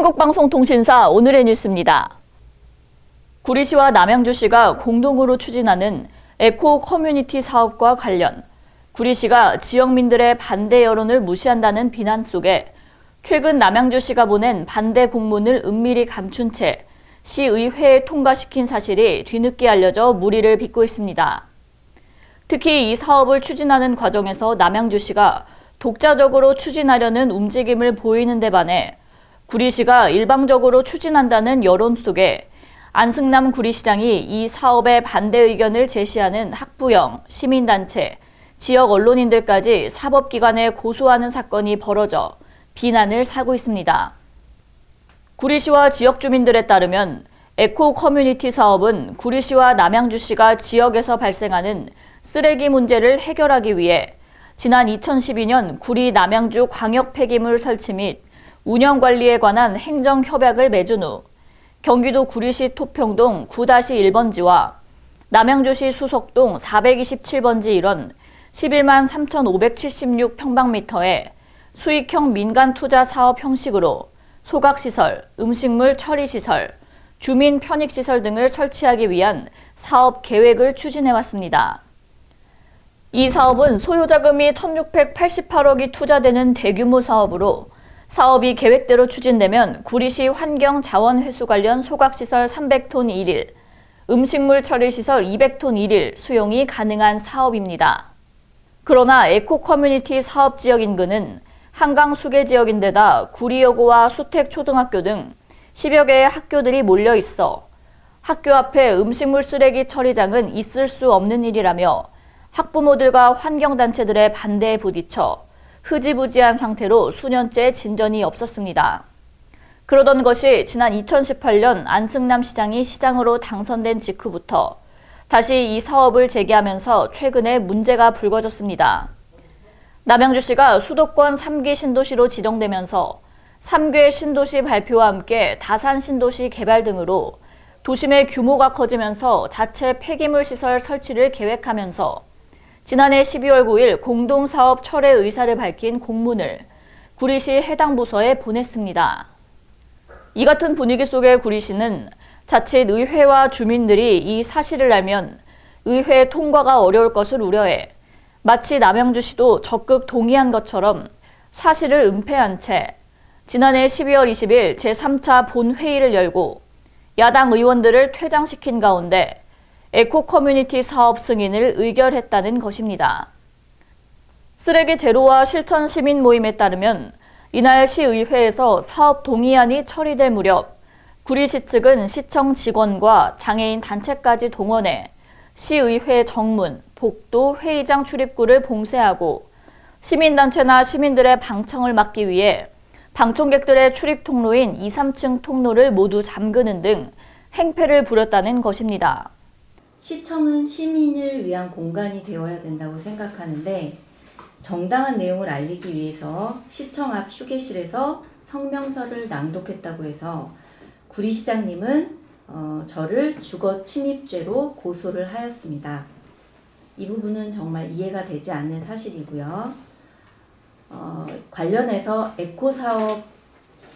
한국방송통신사 오늘의 뉴스입니다. 구리시와 남양주시가 공동으로 추진하는 에코 커뮤니티 사업과 관련 구리시가 지역민들의 반대 여론을 무시한다는 비난 속에 최근 남양주시가 보낸 반대 공문을 은밀히 감춘 채 시의회에 통과시킨 사실이 뒤늦게 알려져 물의를 빚고 있습니다. 특히 이 사업을 추진하는 과정에서 남양주시가 독자적으로 추진하려는 움직임을 보이는 데 반해 구리시가 일방적으로 추진한다는 여론 속에 안승남 구리시장이 이 사업에 반대 의견을 제시하는 학부형, 시민단체, 지역 언론인들까지 사법기관에 고소하는 사건이 벌어져 비난을 사고 있습니다. 구리시와 지역 주민들에 따르면 에코 커뮤니티 사업은 구리시와 남양주시가 지역에서 발생하는 쓰레기 문제를 해결하기 위해 지난 2012년 구리 남양주 광역 폐기물 설치 및 운영 관리에 관한 행정 협약을 맺은 후 경기도 구리시 토평동 9-1번지와 남양주시 수석동 427번지 일원 11만 3,576평방미터의 수익형 민간 투자 사업 형식으로 소각시설, 음식물 처리시설, 주민 편익시설 등을 설치하기 위한 사업 계획을 추진해왔습니다. 이 사업은 소요자금이 1,688억이 투자되는 대규모 사업으로 사업이 계획대로 추진되면 구리시 환경자원회수 관련 소각시설 300톤 1일, 음식물 처리시설 200톤 1일 수용이 가능한 사업입니다. 그러나 에코 커뮤니티 사업 지역 인근은 한강 수계 지역인데다 구리여고와 수택초등학교 등 10여 개의 학교들이 몰려 있어 학교 앞에 음식물 쓰레기 처리장은 있을 수 없는 일이라며 학부모들과 환경단체들의 반대에 부딪혀 흐지부지한 상태로 수년째 진전이 없었습니다. 그러던 것이 지난 2018년 안승남 시장이 시장으로 당선된 직후부터 다시 이 사업을 재개하면서 최근에 문제가 불거졌습니다. 남양주시가 수도권 3기 신도시로 지정되면서 3개 신도시 발표와 함께 다산 신도시 개발 등으로 도심의 규모가 커지면서 자체 폐기물 시설 설치를 계획하면서 지난해 12월 9일 공동사업 철회 의사를 밝힌 공문을 구리시 해당 부서에 보냈습니다. 이 같은 분위기 속에 구리시는 자칫 의회와 주민들이 이 사실을 알면 의회 통과가 어려울 것을 우려해 마치 남양주시도 적극 동의한 것처럼 사실을 은폐한 채 지난해 12월 20일 제3차 본회의를 열고 야당 의원들을 퇴장시킨 가운데 에코 커뮤니티 사업 승인을 의결했다는 것입니다. 쓰레기 제로와 실천 시민 모임에 따르면 이날 시의회에서 사업 동의안이 처리될 무렵 구리시 측은 시청 직원과 장애인 단체까지 동원해 시의회 정문, 복도, 회의장 출입구를 봉쇄하고 시민단체나 시민들의 방청을 막기 위해 방청객들의 출입 통로인 2, 3층 통로를 모두 잠그는 등 행패를 부렸다는 것입니다. 시청은 시민을 위한 공간이 되어야 된다고 생각하는데 정당한 내용을 알리기 위해서 시청 앞 휴게실에서 성명서를 낭독했다고 해서 구리시장님은 저를 주거 침입죄로 고소를 하였습니다. 이 부분은 정말 이해가 되지 않는 사실이고요. 관련해서 에코사업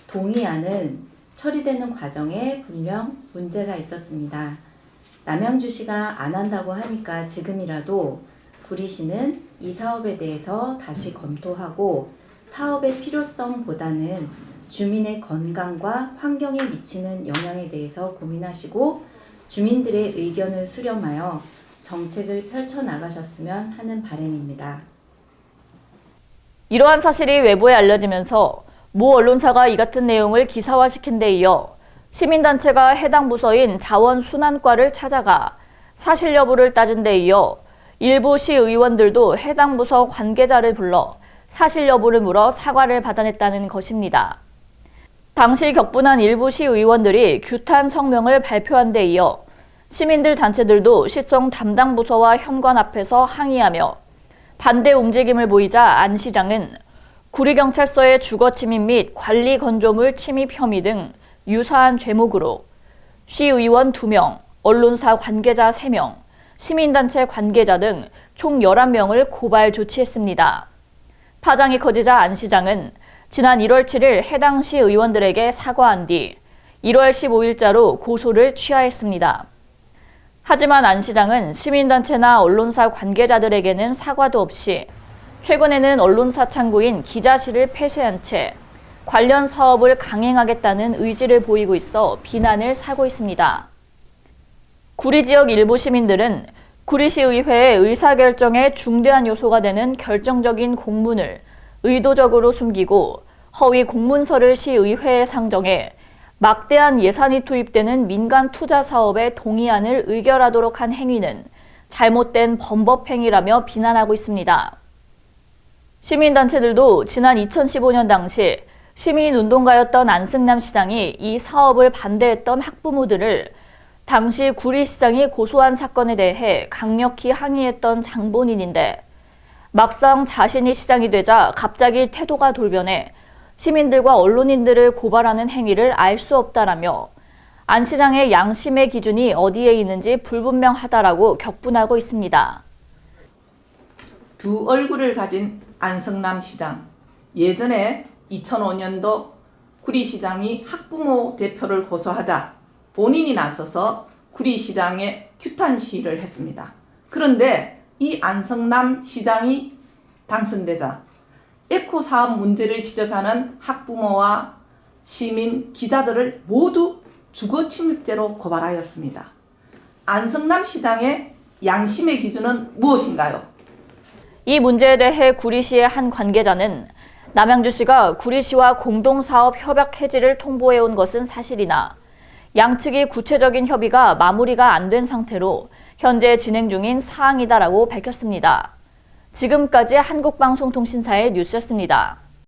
동의안은 처리되는 과정에 분명 문제가 있었습니다. 남양주시가 안 한다고 하니까 지금이라도 구리시는 이 사업에 대해서 다시 검토하고 사업의 필요성보다는 주민의 건강과 환경에 미치는 영향에 대해서 고민하시고 주민들의 의견을 수렴하여 정책을 펼쳐나가셨으면 하는 바람입니다. 이러한 사실이 외부에 알려지면서 모 언론사가 이 같은 내용을 기사화시킨 데 이어 시민단체가 해당 부서인 자원순환과를 찾아가 사실 여부를 따진 데 이어 일부 시의원들도 해당 부서 관계자를 불러 사실 여부를 물어 사과를 받아냈다는 것입니다. 당시 격분한 일부 시의원들이 규탄 성명을 발표한 데 이어 시민들 단체들도 시청 담당 부서와 현관 앞에서 항의하며 반대 움직임을 보이자 안 시장은 구리경찰서의 주거침입 및 관리건조물 침입 혐의 등 유사한 죄목으로 시의원 2명, 언론사 관계자 3명, 시민단체 관계자 등 총 11명을 고발 조치했습니다. 파장이 커지자 안 시장은 지난 1월 7일 해당 시 의원들에게 사과한 뒤 1월 15일자로 고소를 취하했습니다. 하지만 안 시장은 시민단체나 언론사 관계자들에게는 사과도 없이 최근에는 언론사 창구인 기자실을 폐쇄한 채 관련 사업을 강행하겠다는 의지를 보이고 있어 비난을 사고 있습니다. 구리 지역 일부 시민들은 구리시의회의 의사결정에 중대한 요소가 되는 결정적인 공문을 의도적으로 숨기고 허위 공문서를 시의회에 상정해 막대한 예산이 투입되는 민간 투자 사업에 동의안을 의결하도록 한 행위는 잘못된 범법행위라며 비난하고 있습니다. 시민단체들도 지난 2015년 당시 시민운동가였던 안승남 시장이 이 사업을 반대했던 학부모들을 당시 구리시장이 고소한 사건에 대해 강력히 항의했던 장본인인데 막상 자신이 시장이 되자 갑자기 태도가 돌변해 시민들과 언론인들을 고발하는 행위를 알 수 없다라며 안 시장의 양심의 기준이 어디에 있는지 불분명하다라고 격분하고 있습니다. 두 얼굴을 가진 안승남 시장. 예전에 2005년도 구리시장이 학부모 대표를 고소하자 본인이 나서서 구리시장에 규탄 시위를 했습니다. 그런데 이 안승남 시장이 당선되자 에코 사업 문제를 지적하는 학부모와 시민, 기자들을 모두 주거 침입죄로 고발하였습니다. 안승남 시장의 양심의 기준은 무엇인가요? 이 문제에 대해 구리시의 한 관계자는 남양주시가 구리시와 공동사업 협약 해지를 통보해온 것은 사실이나 양측이 구체적인 협의가 마무리가 안 된 상태로 현재 진행 중인 사항이다라고 밝혔습니다. 지금까지 한국방송통신사의 뉴스였습니다.